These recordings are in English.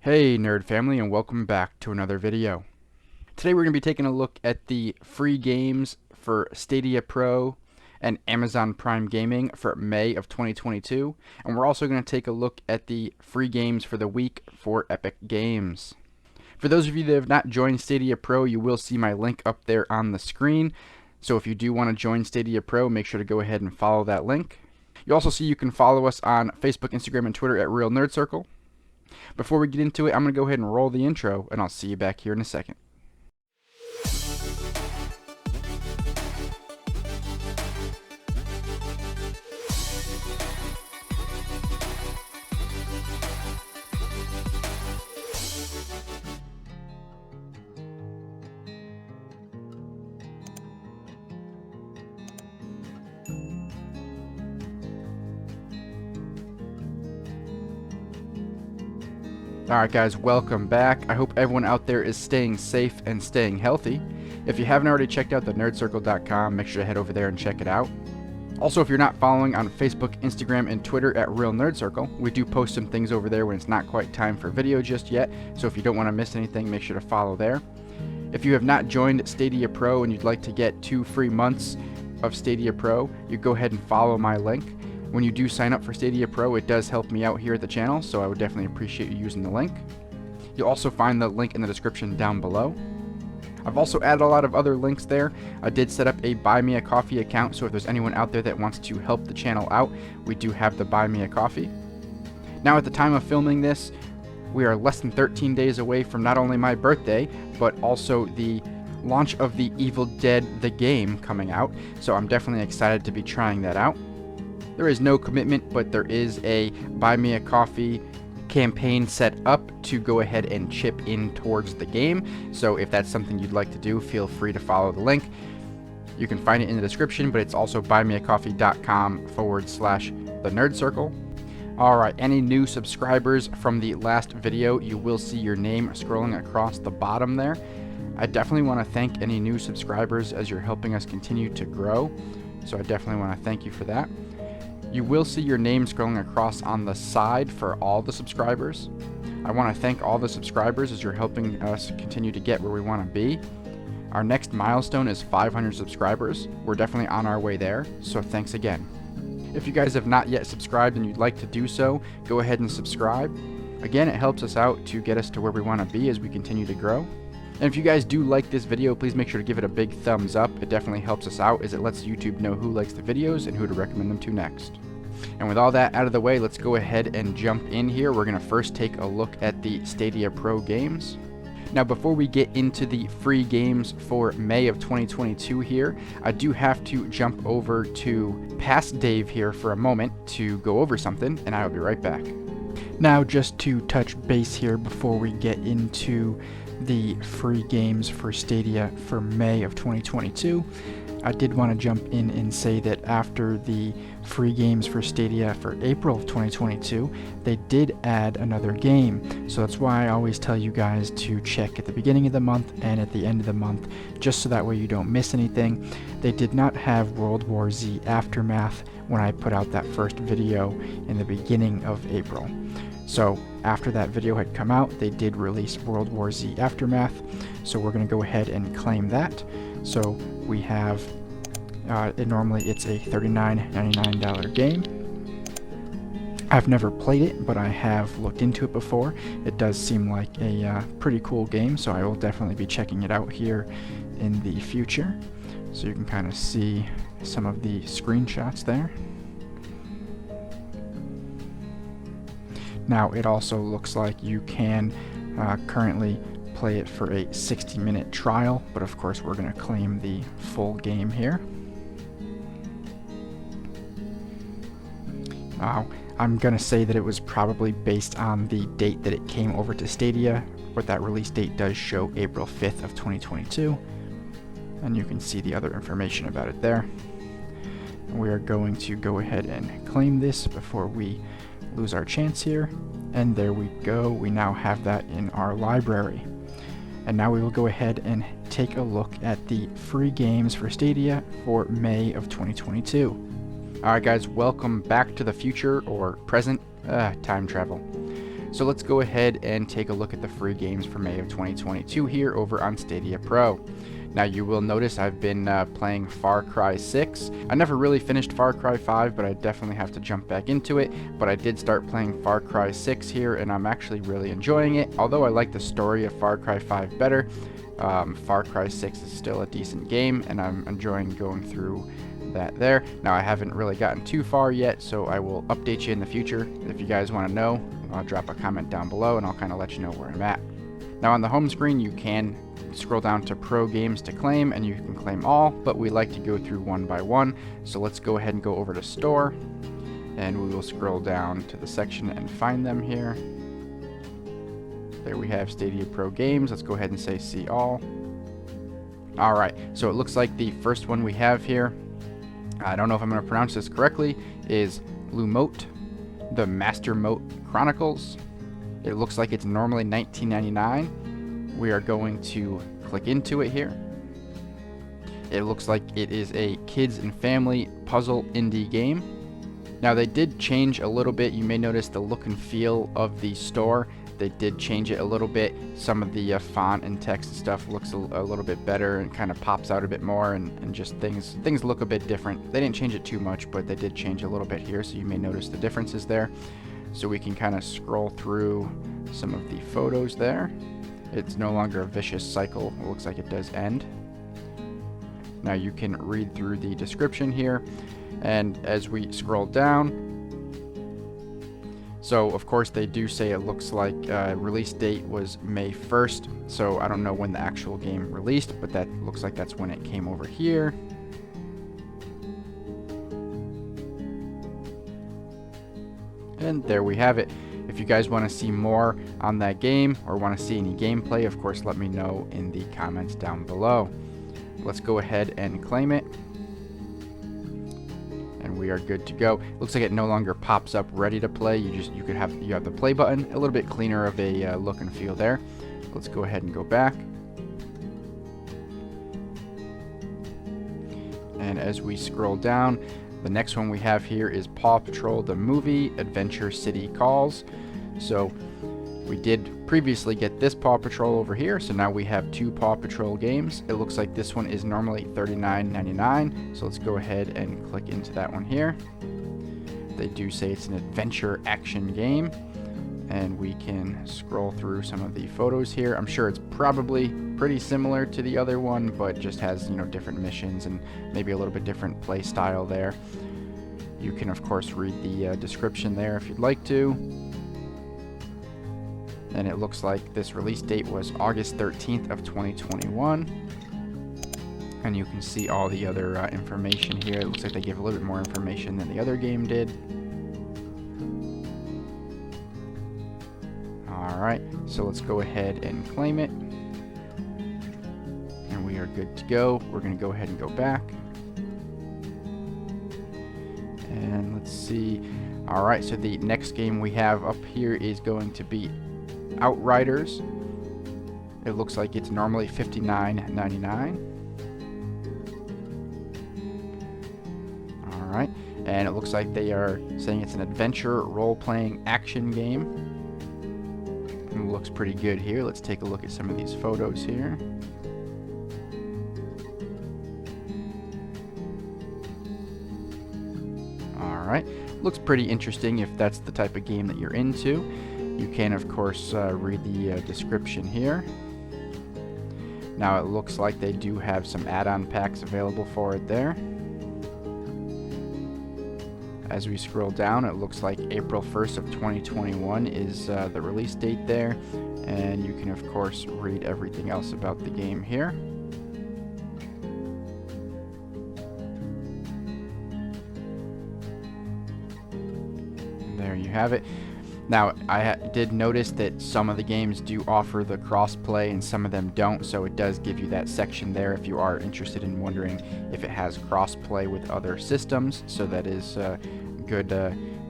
Hey nerd family, and welcome back to another video. Today we're going to be taking a look at the free games for Stadia Pro and Amazon Prime Gaming for May of 2022, and we're also going to take a look at the free games for the week for Epic Games. For those of you that have not joined Stadia Pro, you will see my link up there on the screen, so if you do want to join Stadia Pro, make sure to go ahead and follow that link. You also see you can follow us on Facebook, Instagram, and Twitter at Real Nerd Circle. Before we get into it, I'm going to go ahead and roll the intro, and I'll see you back here in a second. Alright guys, welcome back. I hope everyone out there is staying safe and staying healthy. If you haven't already checked out the nerdcircle.com, make sure to head over there and check it out. Also, if you're not following on Facebook, Instagram, and Twitter at Real Nerd Circle, we do post some things over there when it's not quite time for video just yet, so if you don't want to miss anything, make sure to follow there. If you have not joined Stadia Pro and you'd like to get 2 free months of Stadia Pro, you go ahead and follow my link. When you do sign up for Stadia Pro, it does help me out here at the channel, so I would definitely appreciate you using the link. You'll also find the link in the description down below. I've also added a lot of other links there. I did set up a Buy Me a Coffee account, so if there's anyone out there that wants to help the channel out, we do have the Buy Me a Coffee. Now at the time of filming this, we are less than 13 days away from not only my birthday, but also the launch of the Evil Dead the game coming out, so I'm definitely excited to be trying that out. There is no commitment, but there is a Buy Me a Coffee campaign set up to go ahead and chip in towards the game. So if that's something you'd like to do, feel free to follow the link. You can find it in the description, but it's also buymeacoffee.com/the nerd circle. Alright, any new subscribers from the last video, you will see your name scrolling across the bottom there. I definitely want to thank any new subscribers as you're helping us continue to grow. So I definitely want to thank you for that. You will see your name scrolling across on the side for all the subscribers. I want to thank all the subscribers as you're helping us continue to get where we want to be. Our next milestone is 500 subscribers. We're definitely on our way there, so thanks again. If you guys have not yet subscribed and you'd like to do so, go ahead and subscribe. Again, it helps us out to get us to where we want to be as we continue to grow. And if you guys do like this video, please make sure to give it a big thumbs up. It definitely helps us out as it lets YouTube know who likes the videos and who to recommend them to next. And with all that out of the way, let's go ahead and jump in here. We're going to first take a look at the Stadia Pro games. Now before we get into the free games for May of 2022 here, I do have to jump over to Past Dave here for a moment to go over something, and I'll be right back. Now just to touch base here before we get into the free games for Stadia for May of 2022, I did want to jump in and say that after the free games for Stadia for April of 2022, they did add another game. So that's why I always tell you guys to check at the beginning of the month and at the end of the month, just so that way you don't miss anything. They did not have World War Z Aftermath when I put out that first video in the beginning of April. So after that video had come out, they did release World War Z Aftermath, so we're going to go ahead and claim that. So we have, normally it's a $39.99 game. I've never played it, but I have looked into it before. It does seem like a pretty cool game, so I will definitely be checking it out here in the future. So you can kind of see some of the screenshots there. Now it also looks like you can currently play it for a 60-minute trial, but of course we're going to claim the full game here. Now I'm going to say that it was probably based on the date that it came over to Stadia, but that release date does show April 5th of 2022, and you can see the other information about it there. And we are going to go ahead and claim this before we lose our chance here, and there we go. We now have that in our library. And now we will go ahead and take a look at the free games for Stadia for May of 2022. Alright guys, welcome back to the future or present time travel. So let's go ahead and take a look at the free games for May of 2022 here over on Stadia Pro. Now you will notice I've been playing Far Cry 6. I never really finished Far Cry 5, but I definitely have to jump back into it. But I did start playing Far Cry 6 here, and I'm actually really enjoying it. Although I like the story of Far Cry 5 better, Far Cry 6 is still a decent game, and I'm enjoying going through that there. Now I haven't really gotten too far yet, so I will update you in the future. If you guys want to know, I'll drop a comment down below and I'll kind of let you know where I'm at. Now on the home screen you can scroll down to Pro Games to claim, and you can claim all, but we like to go through one by one. So let's go ahead and go over to Store, and we will scroll down to the section and find them here. There we have Stadia Pro Games. Let's go ahead and say see all. Alright, so it looks like the first one we have here, I don't know if I'm going to pronounce this correctly, is Lumote, the Master Mote Chronicles. It looks like it's normally $19.99. We are going to click into it here. It looks like it is a kids and family puzzle indie game. Now they did change a little bit. You may notice the look and feel of the store. They did change it a little bit. Some of the font and text and stuff looks a little bit better and kind of pops out a bit more, and just things look a bit different. They didn't change it too much, but they did change a little bit here, so you may notice the differences there. So we can kind of scroll through some of the photos there. It's no longer a vicious cycle. It looks like it does end. Now you can read through the description here, and as we scroll down, so of course they do say it looks like release date was May 1st, so I don't know when the actual game released, but that looks like that's when it came over here. And there we have it. If you guys want to see more on that game or want to see any gameplay, of course let me know in the comments down below. Let's go ahead and claim it, and we are good to go. Looks like it no longer pops up ready to play. You have the play button. A little bit cleaner of a look and feel there. Let's go ahead and go back. And as we scroll down, the next one we have here is Paw Patrol the Movie, Adventure City Calls. So we did previously get this Paw Patrol over here, so now we have two Paw Patrol games. It looks like this one is normally $39.99, so let's go ahead and click into that one here. They do say it's an adventure action game, and we can scroll through some of the photos here. I'm sure it's probably pretty similar to the other one, but just has, you know, different missions and maybe a little bit different play style there. You can of course read the description there if you'd like to. And it looks like this release date was August 13th of 2021. And you can see all the other information here. It looks like they give a little bit more information than the other game did. Alright, so let's go ahead and claim it. And we are good to go. We're going to go ahead and go back. And let's see. Alright, so the next game we have up here is going to be Outriders. It looks like it's normally $59.99. Alright, and it looks like they are saying it's an adventure role-playing action game. It looks pretty good here. Let's take a look at some of these photos here. Alright, looks pretty interesting if that's the type of game that you're into. You can of course read the description here. Now it looks like they do have some add-on packs available for it there. As we scroll down, it looks like April 1st of 2021 is the release date there, and you can of course read everything else about the game here. And there you have it. Now, I did notice that some of the games do offer the cross-play and some of them don't, so it does give you that section there if you are interested in wondering if it has cross-play with other systems. So that is a good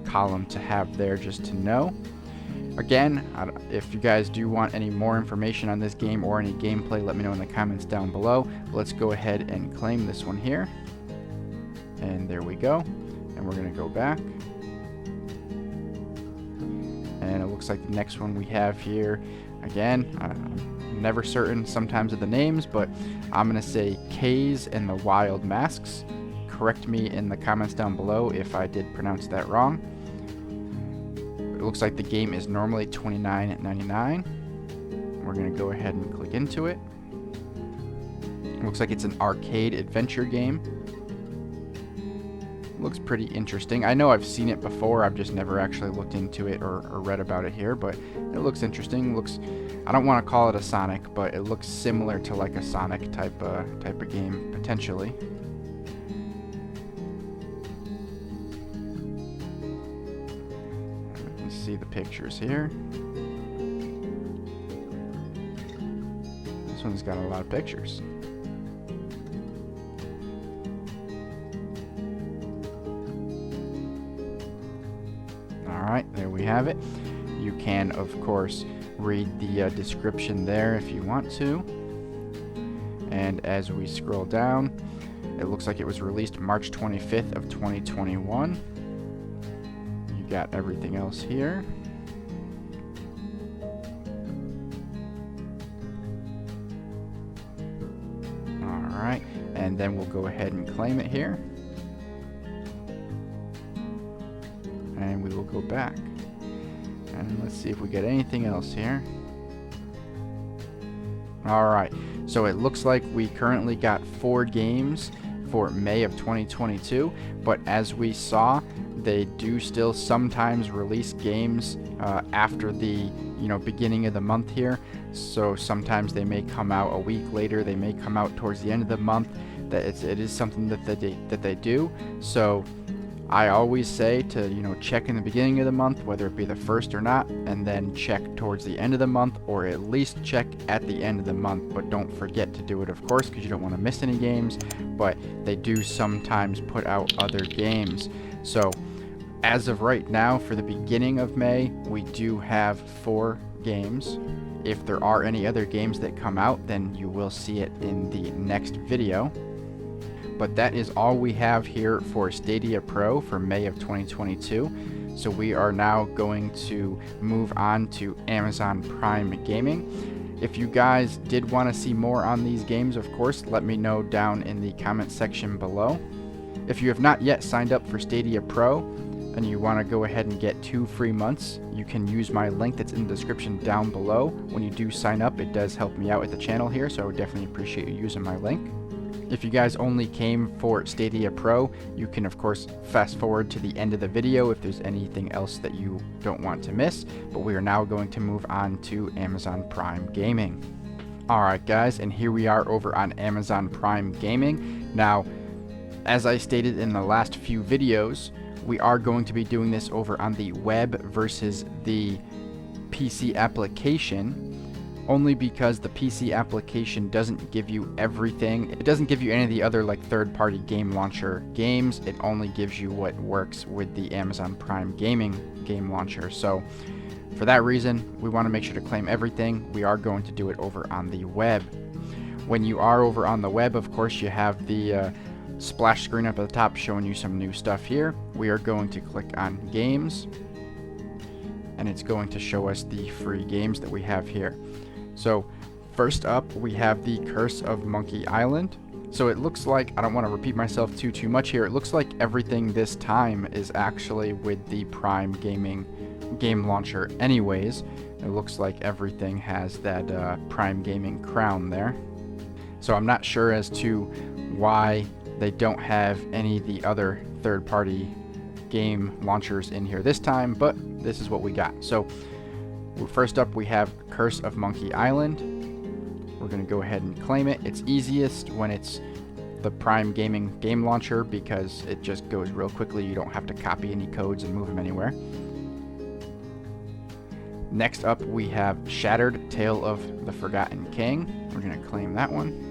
column to have there just to know. Again, if you guys do want any more information on this game or any gameplay, let me know in the comments down below. Let's go ahead and claim this one here. And there we go. And we're going to go back. And it looks like the next one we have here, again, I'm never certain sometimes of the names, but I'm going to say Kays and the Wild Masks. Correct me in the comments down below if I did pronounce that wrong. It looks like the game is normally $29.99. We're going to go ahead and click into it. It looks like it's an arcade adventure game. Looks pretty interesting. I know I've seen it before, I've just never actually looked into it or read about it here, but it looks interesting. Looks, I don't want to call it a Sonic, but it looks similar to like a Sonic type of game, potentially. You can see the pictures here. This one's got a lot of pictures. Alright, there we have it. You can, of course, read the description there if you want to. And as we scroll down, it looks like it was released March 25th of 2021. You got everything else here. Alright, and then we'll go ahead and claim it here. And we will go back. And let's see if we get anything else here. Alright, so it looks like we currently got 4 games for May of 2022, but as we saw, they do still sometimes release games after the beginning of the month here. So sometimes they may come out a week later, they may come out towards the end of the month. That it is something that they do. So I always say to check in the beginning of the month, whether it be the first or not, and then check towards the end of the month, or at least check at the end of the month. But don't forget to do it, of course, because you don't want to miss any games. But they do sometimes put out other games. So as of right now, for the beginning of May, we do have 4 games. If there are any other games that come out, then you will see it in the next video. But that is all we have here for Stadia Pro for May of 2022. So we are now going to move on to Amazon Prime Gaming. If you guys did want to see more on these games, of course, let me know down in the comment section below. If you have not yet signed up for Stadia Pro and you want to go ahead and get 2 free months, you can use my link that's in the description down below. When you do sign up, it does help me out with the channel here, so I would definitely appreciate you using my link. If you guys only came for Stadia Pro, you can of course fast forward to the end of the video if there's anything else that you don't want to miss, but we are now going to move on to Amazon Prime Gaming. Alright guys, and here we are over on Amazon Prime Gaming. Now, as I stated in the last few videos, we are going to be doing this over on the web versus the PC application. Only because the PC application doesn't give you everything. It doesn't give you any of the other like third-party game launcher games. It only gives you what works with the Amazon Prime Gaming game launcher. So for that reason, we want to make sure to claim everything. We are going to do it over on the web. When you are over on the web, of course, you have the splash screen up at the top showing you some new stuff here. We are going to click on games, and it's going to show us the free games that we have here. So first up, we have the Curse of Monkey Island. So it looks like, I don't want to repeat myself too much here, it looks like everything this time is actually with the Prime Gaming game launcher anyways. It looks like everything has that Prime Gaming crown there. So I'm not sure as to why they don't have any of the other third-party game launchers in here this time, but this is what we got. So first up, we have Curse of Monkey Island. We're going to go ahead and claim it. It's easiest when it's the Prime Gaming game launcher because it just goes real quickly. You don't have to copy any codes and move them anywhere. Next up, we have Shattered Tale of the Forgotten King. We're going to claim that one.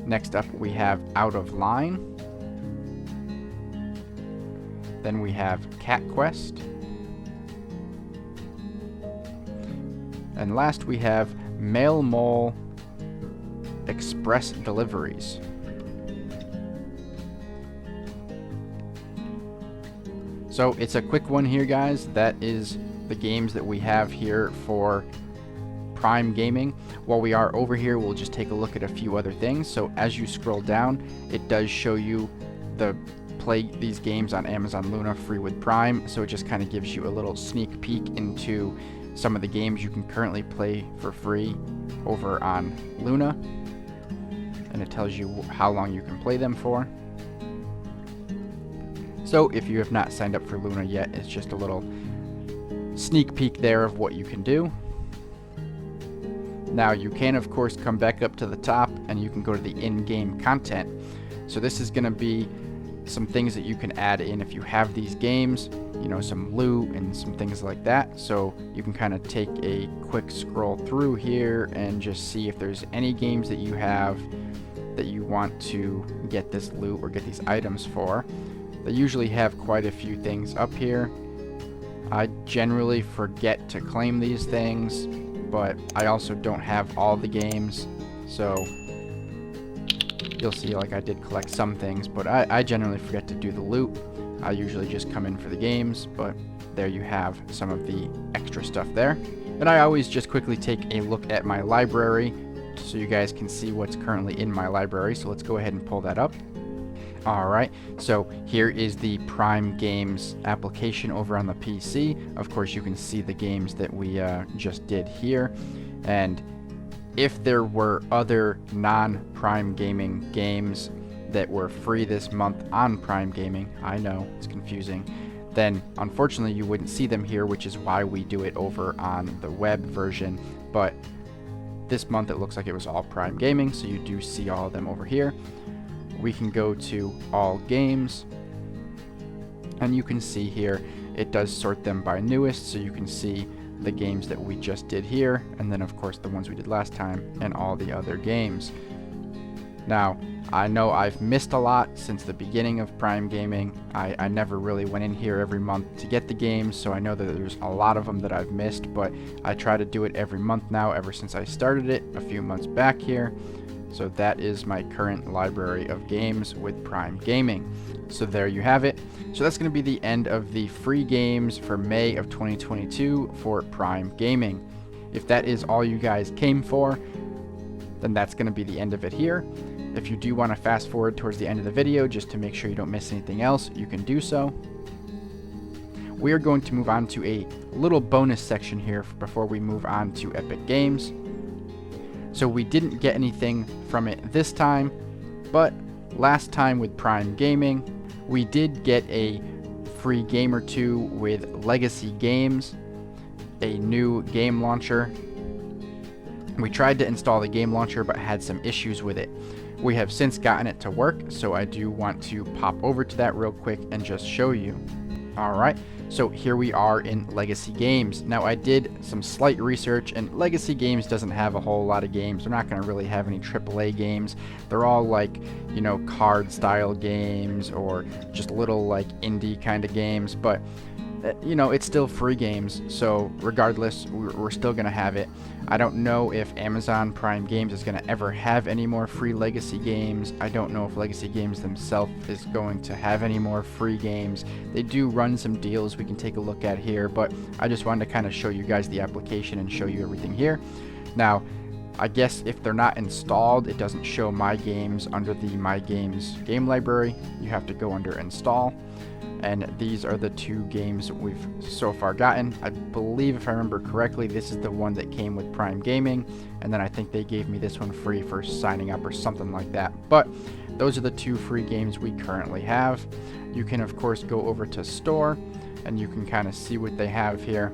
Next up, we have Out of Line. Then we have Cat Quest. And last we have Mail Mole Express Deliveries. So it's a quick one here, guys. That is the games that we have here for Prime Gaming. While we are over here, we'll just take a look at a few other things. So as you scroll down, it does show you the play these games on Amazon Luna free with Prime. So it just kind of gives you a little sneak peek into some of the games you can currently play for free over on Luna. And it tells you how long you can play them for. So if you have not signed up for Luna yet, it's just a little sneak peek there of what you can do. Now you can of course come back up to the top and you can go to the in-game content. So this is going to be some things that you can add in if you have these games, you know, some loot and some things like that. So you can kind of take a quick scroll through here and just see if there's any games that you have that you want to get this loot or get these items for. They usually have quite a few things up here. I generally forget to claim these things, but I also don't have all the games, so you'll see like I did collect some things, but I generally forget to do the loot. I usually just come in for the games, but there you have some of the extra stuff there. And I always just quickly take a look at my library so you guys can see what's currently in my library. So let's go ahead and pull that up. Alright, so here is the Prime Games application over on the PC. Of course, you can see the games that we just did here. And if there were other non-Prime Gaming games that were free this month on Prime Gaming, I know, it's confusing, then unfortunately you wouldn't see them here, which is why we do it over on the web version. But this month it looks like it was all Prime Gaming, so you do see all of them over here. We can go to all games and you can see here it does sort them by newest, so you can see the games that we just did here, and then of course the ones we did last time and all the other games. Now I know I've missed a lot since the beginning of Prime Gaming. I never really went in here every month to get the games, so I know that there's a lot of them that I've missed, but I try to do it every month now ever since I started it a few months back here. So that is my current library of games with Prime Gaming. So there you have it. So that's going to be the end of the free games for May of 2022 for Prime Gaming. If that is all you guys came for, then that's going to be the end of it here. If you do want to fast forward towards the end of the video just to make sure you don't miss anything else, you can do so. We are going to move on to a little bonus section here before we move on to Epic Games. So we didn't get anything from it this time, but last time with Prime Gaming, we did get a free game or two with Legacy Games, a new game launcher. We tried to install the game launcher but had some issues with it. We have since gotten it to work, so I do want to pop over to that real quick and just show you. Alright, so here we are in Legacy Games. Now I did some slight research, and Legacy Games doesn't have a whole lot of games. They're not going to really have any AAA games. They're all like, you know, card style games or just little like indie kind of games, but you know, it's still free games, so regardless, we're still going to have it. I don't know if Amazon Prime Games is going to ever have any more free Legacy games. I don't know if Legacy Games themselves is going to have any more free games. They do run some deals we can take a look at here, but I just wanted to kind of show you guys the application and show you everything here. Now, I guess if they're not installed, it doesn't show My Games under the My Games game library. You have to go under Install. And these are the two games we've so far gotten. I believe, if I remember correctly, this is the one that came with Prime Gaming, and then I think they gave me this one free for signing up or something like that. But those are the two free games we currently have. You can of course go over to Store and you can kind of see what they have here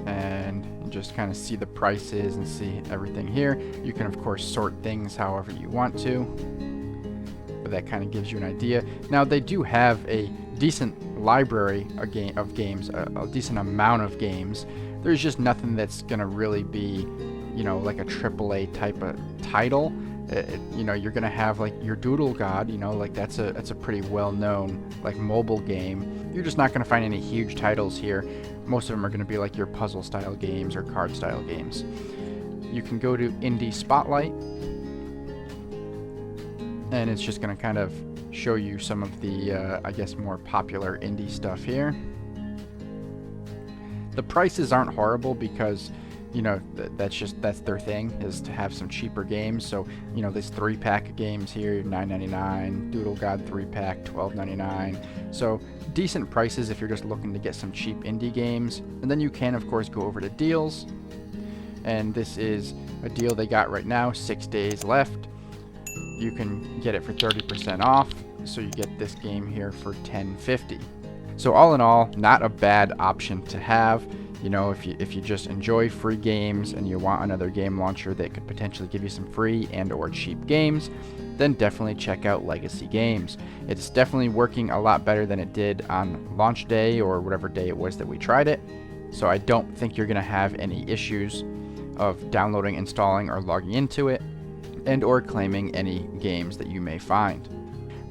and just kind of see the prices and see everything here. You can of course sort things however you want to, but that kind of gives you an idea. Now they do have a decent library of games, a decent amount of games. There's just nothing that's gonna really be, you know, like a AAA type of title. You know, you're gonna have like your Doodle God, you know, like that's a pretty well-known like mobile game. You're just not gonna find any huge titles here. Most of them are gonna be like your puzzle style games or card style games. You can go to Indie Spotlight, and it's just going to kind of show you some of the, I guess, more popular indie stuff here. The prices aren't horrible because, you know, that's their thing, is to have some cheaper games. So, you know, this 3-pack of games here, $9.99, Doodle God 3-pack, $12.99. So decent prices if you're just looking to get some cheap indie games. And then you can, of course, go over to deals. And this is a deal they got right now, 6 days left. You can get it for 30% off. So you get this game here for $10.50. So all in all, not a bad option to have. You know, if you just enjoy free games and you want another game launcher that could potentially give you some free and or cheap games, then definitely check out Legacy Games. It's definitely working a lot better than it did on launch day or whatever day it was that we tried it. So I don't think you're going to have any issues of downloading, installing, or logging into it, and or claiming any games that you may find.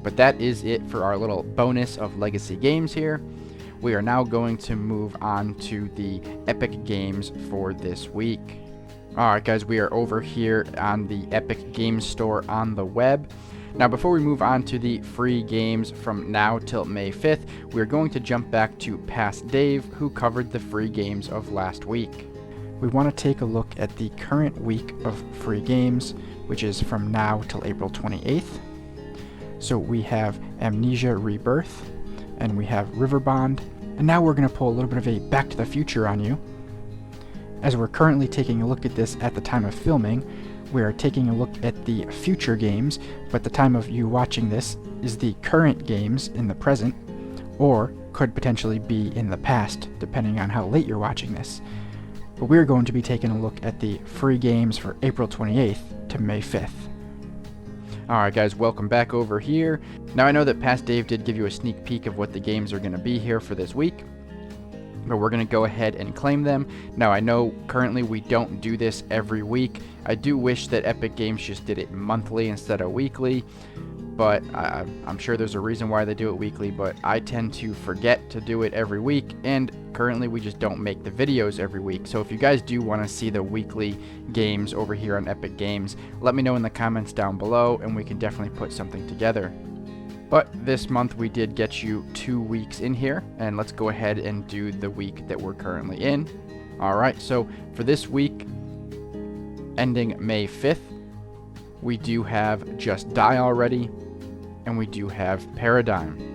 But that is it for our little bonus of Legacy Games here. We are now going to move on to the Epic Games for this week. Alright guys, we are over here on the Epic Games Store on the web. Now before we move on to the free games from now till May 5th, we're going to jump back to Past Dave, who covered the free games of last week. We want to take a look at the current week of free games, which is from now till April 28th. So we have Amnesia Rebirth, and we have Riverbond, and now we're going to pull a little bit of a Back to the Future on you. As we're currently taking a look at this at the time of filming, we are taking a look at the future games, but the time of you watching this is the current games in the present, or could potentially be in the past, depending on how late you're watching this. But we're going to be taking a look at the free games for April 28th to May 5th. Alright guys, welcome back over here. Now I know that Past Dave did give you a sneak peek of what the games are going to be here for this week, but we're going to go ahead and claim them. Now I know currently we don't do this every week. I do wish that Epic Games just did it monthly instead of weekly, but I'm sure there's a reason why they do it weekly, but I tend to forget to do it every week, and currently we just don't make the videos every week. So if you guys do want to see the weekly games over here on Epic Games, let me know in the comments down below and we can definitely put something together. But this month we did get you 2 weeks in here, and let's go ahead and do the week that we're currently in. Alright, so for this week ending May 5th, we do have Just Die Already, and we do have Paradigm.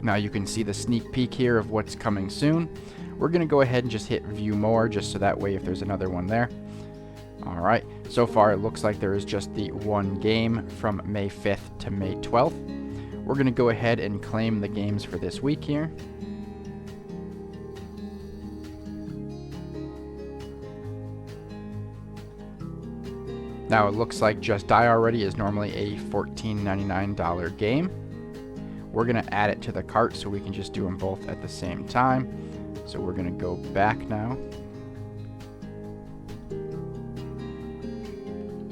Now you can see the sneak peek here of what's coming soon. We're going to go ahead and just hit View More, just so that way if there's another one there. Alright, so far it looks like there is just the one game from May 5th to May 12th. We're going to go ahead and claim the games for this week here. Now it looks like Just Die Already is normally a $14.99 game. We're going to add it to the cart so we can just do them both at the same time. So we're going to go back now.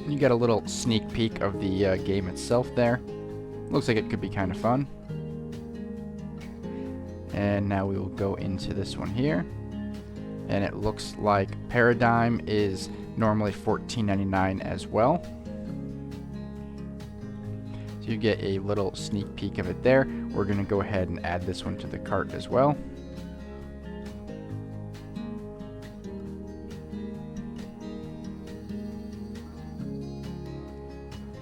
You get a little sneak peek of the game itself there. Looks like it could be kind of fun. And now we will go into this one here. And it looks like Paradigm is normally $14.99 as well. So you get a little sneak peek of it there. We're going to go ahead and add this one to the cart as well.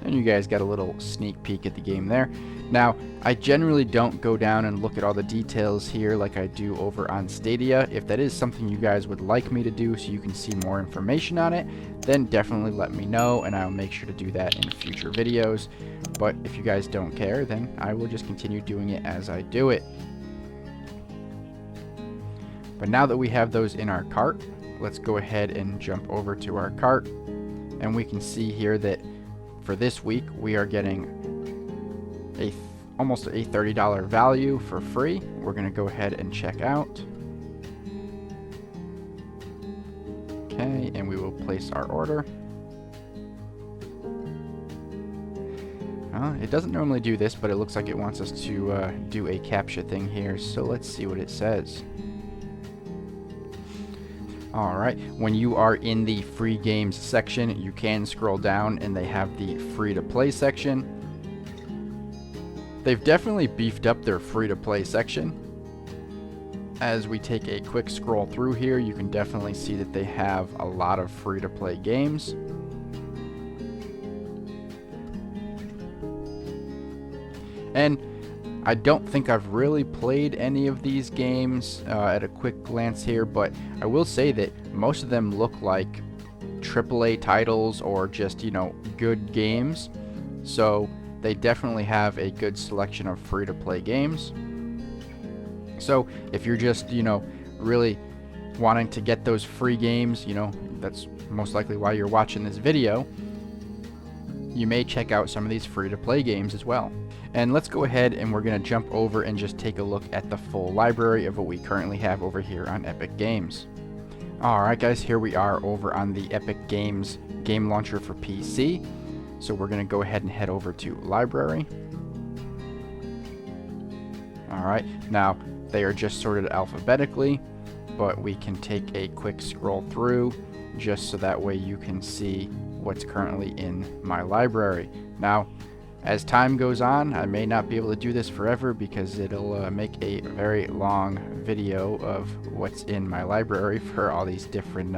And you guys got a little sneak peek at the game there. Now, I generally don't go down and look at all the details here like I do over on Stadia. If that is something you guys would like me to do so you can see more information on it, then definitely let me know and I'll make sure to do that in future videos. But if you guys don't care, then I will just continue doing it as I do it. But now that we have those in our cart, let's go ahead and jump over to our cart, and we can see here that for this week we are getting almost a $30 value for free. We're going to go ahead and check out. Okay, and we will place our order. It doesn't normally do this, but it looks like it wants us to do a CAPTCHA thing here, so let's see what it says. Alright, when you are in the free games section, you can scroll down and they have the free to play section. They've definitely beefed up their free-to-play section. As we take a quick scroll through here, you can definitely see that they have a lot of free-to-play games. And I don't think I've really played any of these games at a quick glance here, but I will say that most of them look like AAA titles or just, good games. So they definitely have a good selection of free-to-play games. So if you're just, really wanting to get those free games, that's most likely why you're watching this video, you may check out some of these free-to-play games as well. And let's go ahead and we're going to jump over and just take a look at the full library of what we currently have over here on Epic Games. Alright guys, here we are over on the Epic Games game launcher for PC. So we're going to go ahead and head over to Library. Alright, now they are just sorted alphabetically, but we can take a quick scroll through just so that way you can see what's currently in my library. Now, as time goes on, I may not be able to do this forever because it'll make a very long video of what's in my library for all these different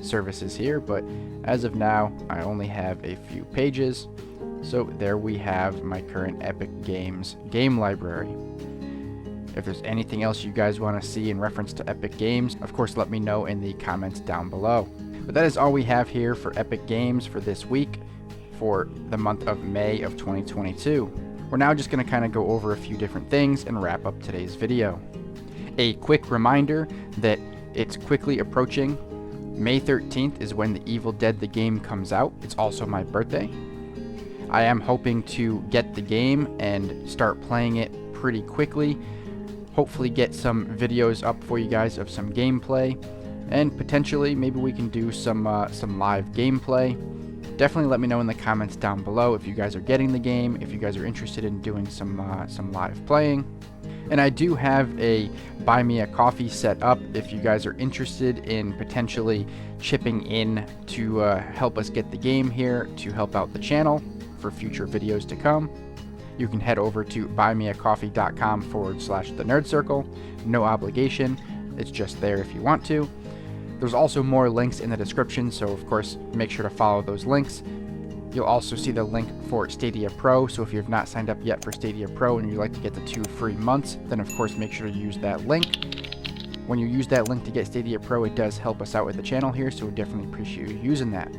services here, but as of now, I only have a few pages. So there we have my current Epic Games game library. If there's anything else you guys want to see in reference to Epic Games, of course let me know in the comments down below. But that is all we have here for Epic Games for this week, for the month of May of 2022. We're now just going to kind of go over a few different things and wrap up today's video. A quick reminder that it's quickly approaching. May 13th is when the Evil Dead the game comes out. It's also my birthday. I am hoping to get the game and start playing it pretty quickly. Hopefully get some videos up for you guys of some gameplay, and potentially maybe we can do some live gameplay. Definitely let me know in the comments down below if you guys are getting the game, if you guys are interested in doing some live playing. And I do have a Buy Me a Coffee set up if you guys are interested in potentially chipping in to help us get the game here, to help out the channel for future videos to come. You can head over to buymeacoffee.com/thenerdcircle. No obligation, it's just there if you want to. There's also more links in the description, so of course make sure to follow those links. You'll also see the link for Stadia Pro, so if you've not signed up yet for Stadia Pro and you'd like to get the 2 free months, then of course make sure to use that link. When you use that link to get Stadia Pro, it does help us out with the channel here, so we definitely appreciate you using that.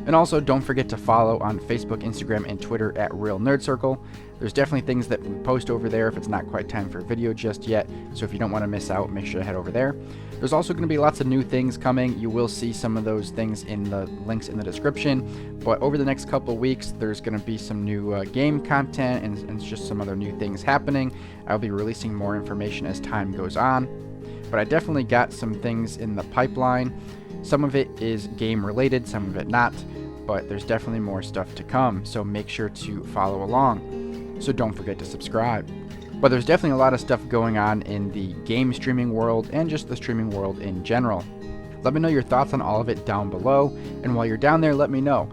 And also don't forget to follow on Facebook, Instagram, and Twitter at Real Nerd Circle. There's definitely things that we post over there if it's not quite time for a video just yet, so if you don't want to miss out, make sure to head over there. There's also going to be lots of new things coming. You will see some of those things in the links in the description, but over the next couple of weeks there's going to be some new game content and just some other new things happening. I'll be releasing more information as time goes on, but I definitely got some things in the pipeline. Some of it is game related, some of it not, but there's definitely more stuff to come, so make sure to follow along. So don't forget to subscribe. But there's definitely a lot of stuff going on in the game streaming world and just the streaming world in general. Let me know your thoughts on all of it down below, and while you're down there, let me know,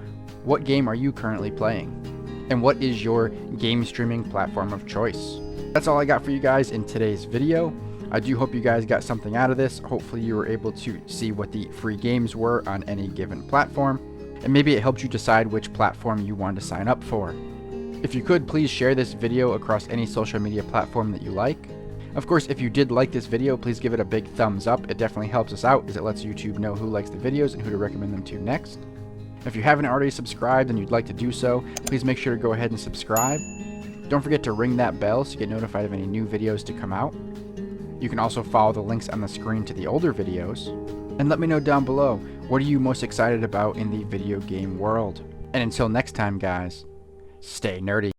what game are you currently playing? And what is your game streaming platform of choice? That's all I got for you guys in today's video. I do hope you guys got something out of this. Hopefully you were able to see what the free games were on any given platform, and maybe it helped you decide which platform you wanted to sign up for. If you could, please share this video across any social media platform that you like. Of course, if you did like this video, please give it a big thumbs up. It definitely helps us out as it lets YouTube know who likes the videos and who to recommend them to next. If you haven't already subscribed and you'd like to do so, please make sure to go ahead and subscribe. Don't forget to ring that bell so you get notified of any new videos to come out. You can also follow the links on the screen to the older videos. And let me know down below, what are you most excited about in the video game world? And until next time, guys, stay nerdy.